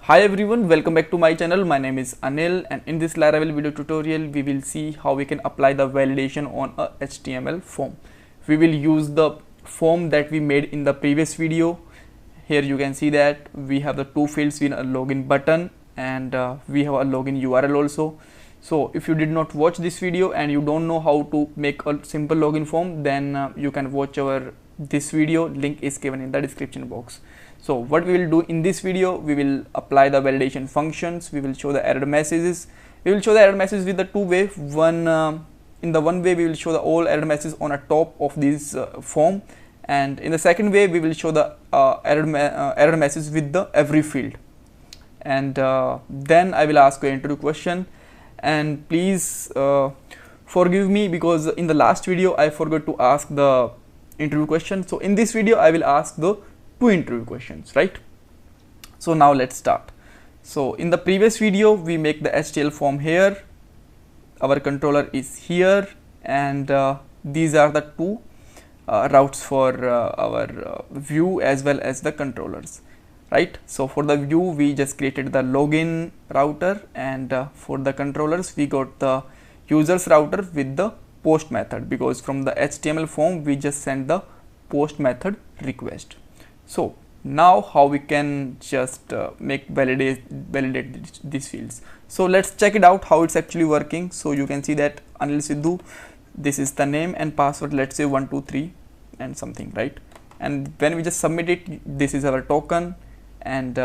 Hi everyone, welcome back to my channel. My name is Anil, and in this Laravel video tutorial we will see how we can apply the validation on a HTML form. We will use the form that we made in the previous video. Here you can see that we have the two fields in a login button, and we have a login URL also. So if you did not watch this video and you don't know how to make a simple login form, then you can watch our this video. Link is given in the description box. So what we will do in this video, we will apply the validation functions, we will show the error messages. We will show the error messages with the two way. In the one way we will show the all error messages on a top of this form, and in the second way we will show the error message with the every field. And then I will ask you an interview question, and please forgive me because in the last video I forgot to ask the interview question. So in this video I will ask the two interview questions, right? So now let's start. So in the previous video we make the HTML form here, our controller is here, and these are the two routes for our view as well as the controllers, right? So for the view we just created the login router, and for the controllers we got the users router with the post method, because from the HTML form we just send the post method request. So now how we can just validate these fields. So let's check it out how it's actually working. So you can see that Anil Sidhu, this is the name and password, let's say 123 and something, right? And when we just submit it, this is our token, and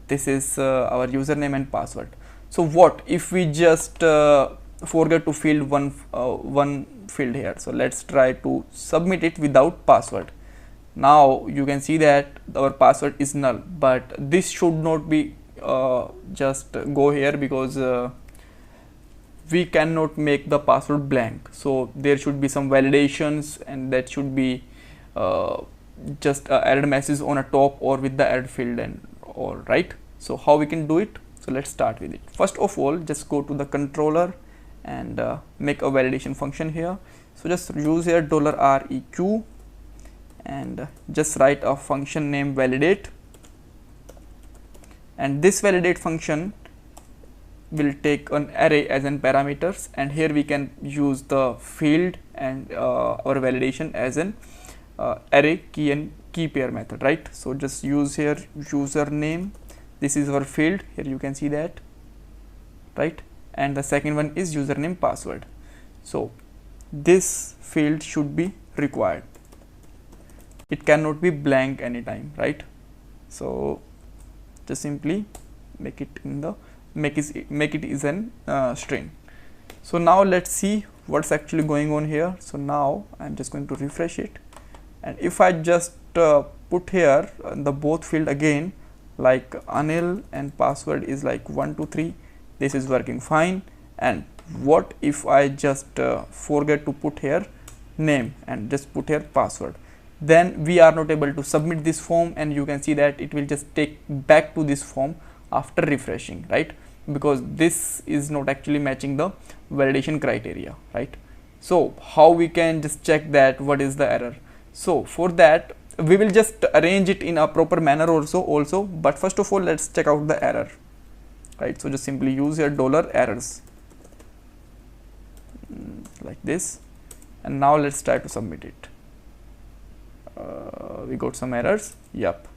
this is our username and password. So what if we just forget to fill one field here? So let's try to submit it without password. Now you can see that our password is null, but this should not be just go here, because we cannot make the password blank. So there should be some validations, and that should be just error message on a top or with the error field and all, right? So how we can do it? So let's start with it. First of all, just go to the controller and make a validation function here. So just use here $req and just write a function name validate, and this validate function will take an array as an parameters, and here we can use the field and our validation as an array key and key pair method, right? So just use here username, this is our field, here you can see that, right? And the second one is username password. So this field should be required, it cannot be blank anytime, right? So just simply make it in the make it is an string. So now let's see what's actually going on here. So now I'm just going to refresh it, and if I just put here the both field again, like Anil and password is like 123, this is working fine. And what if I just forget to put here name and just put here password? Then we are not able to submit this form, and you can see that it will just take back to this form after refreshing, right? Because this is not actually matching the validation criteria, right? So how we can just check that what is the error? So for that we will just arrange it in a proper manner also, but first of all let's check out the error, right? So just simply use your $errors like this, and now let's try to submit it. We got some errors, yep,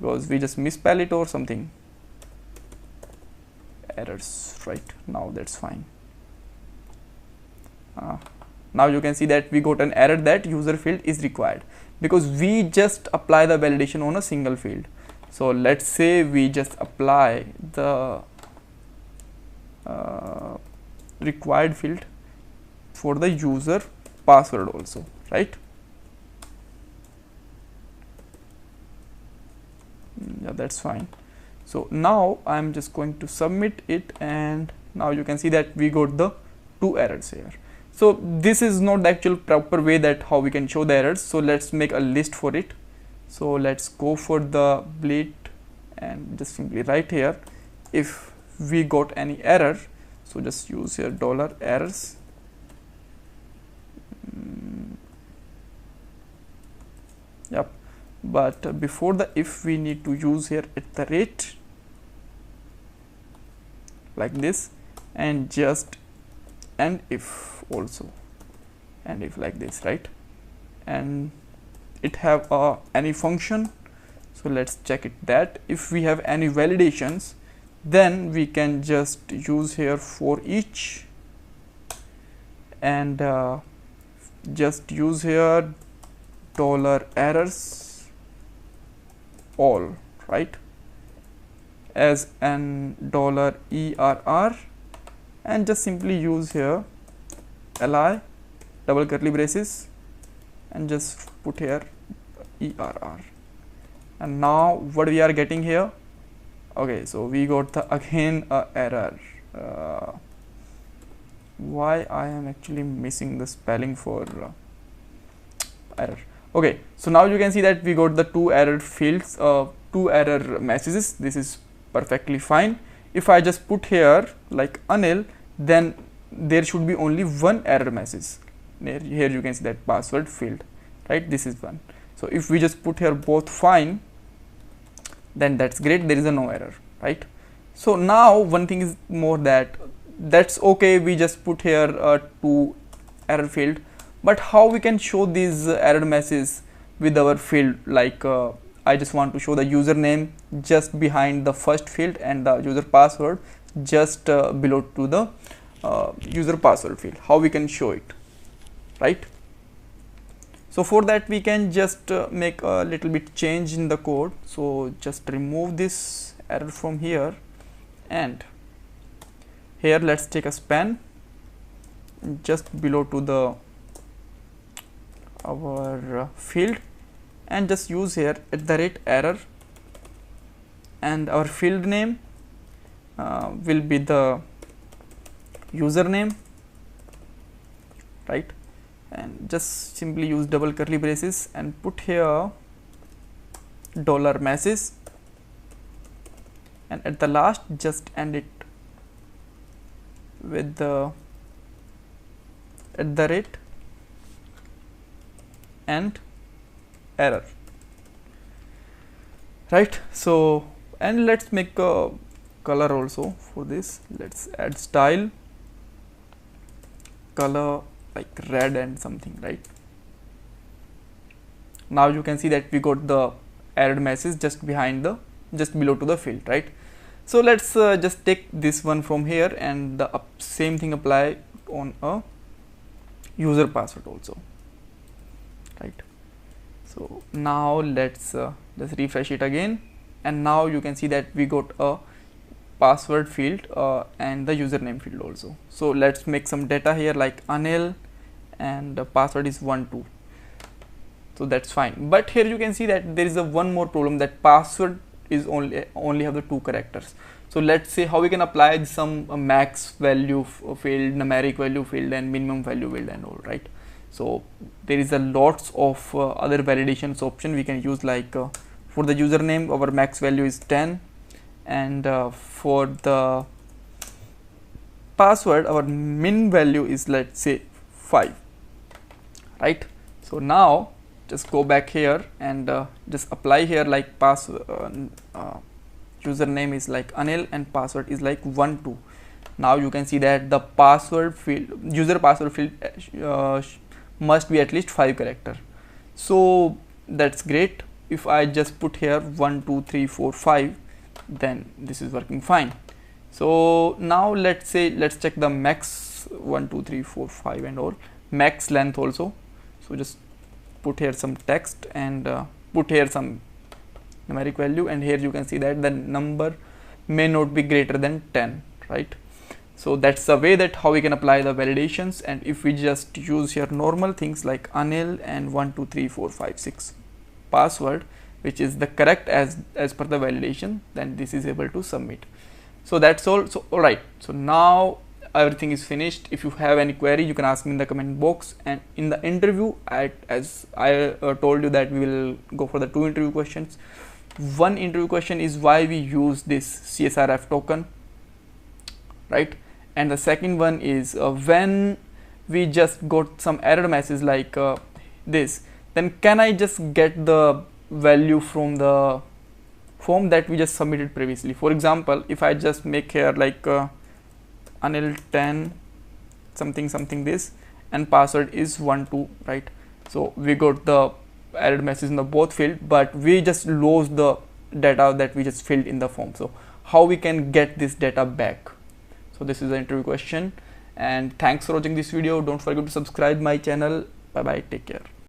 because we just misspell it or something, errors, right? Now that's fine. Now you can see that we got an error that user field is required, because we just apply the validation on a single field. So let's say we just apply the required field for the user password also, right? Yeah, that's fine. So now I'm just going to submit it, and now you can see that we got the two errors here. So this is not the actual proper way that how we can show the errors. So let's make a list for it. So let's go for the bleed and just simply write here if we got any error. So just use here $errors. Yep, but before the if we need to use here @ like this, and just and if also, and if like this, right? And it have any function. So let's check it, that if we have any validations, then we can just use here for each, and just use here $errors all, right, as an $err, and just simply use here li double curly braces and just put here err. And now what we are getting here, okay, so we got the again error. Why I am actually missing the spelling for error. Okay, so now you can see that we got the two error fields, two error messages. This is perfectly fine. If I just put here like Anil, then there should be only one error message. Here you can see that password field, right? This is one. So if we just put here both fine, then that's great, there is a no error, right? So now one thing is more, that's okay, we just put here two error field, but how we can show these error messages with our field, like I just want to show the username just behind the first field and the user password just below to the user password field. How we can show it, right? So for that we can just make a little bit change in the code. So just remove this error from here, and here let's take a span just below to the our field, and just use here @error, and our field name will be the username, right? And just simply use double curly braces and put here $message, and at the last just end it with the and error, right? So, and let's make a color also for this. Let's add style color like red and something, right? Now you can see that we got the error message just below to the field, right? So let's just take this one from here, and the same thing apply on a user password also, right? So now let's just refresh it again, and now you can see that we got a password field and the username field also. So let's make some data here like Anil, and the password is 12. So that's fine, but here you can see that there is a one more problem, that password is only have the 2 characters. So let's say how we can apply some max value field, numeric value field, and minimum value field and all, right? So there is a lots of other validations option we can use, like for the username our max value is 10, and for the password our min value is, let's say, 5, right? So now just go back here and just apply here like username is like Anil and password is like 12. Now you can see that the password field, user password field must be at least 5 character. So that's great. If I just put here 1 2 3 4 5, then this is working fine. So now let's check the max 1 2 3 4 5 and all max length also. So just put here some text and put here some numeric value, and here you can see that the number may not be greater than 10, right? So that's the way that how we can apply the validations. And if we just use here normal things like Anil and 1 2 3 4 5 6 password, which is the correct as per the validation, then this is able to submit. So that's all. So all right, so now everything is finished. If you have any query, you can ask me in the comment box, and in the interview, as I told you that we will go for the 2 interview questions. One interview question is why we use this CSRF token, right? And the second one is when we just got some error message like this, then can I just get the value from the form that we just submitted previously? For example, if I just make here like Anil 10 something something this, and password is 12, right? So we got the error message in the both field, but we just lost the data that we just filled in the form. So how we can get this data back? So this is the interview question, and thanks for watching this video. Don't forget to subscribe my channel. Bye bye, take care.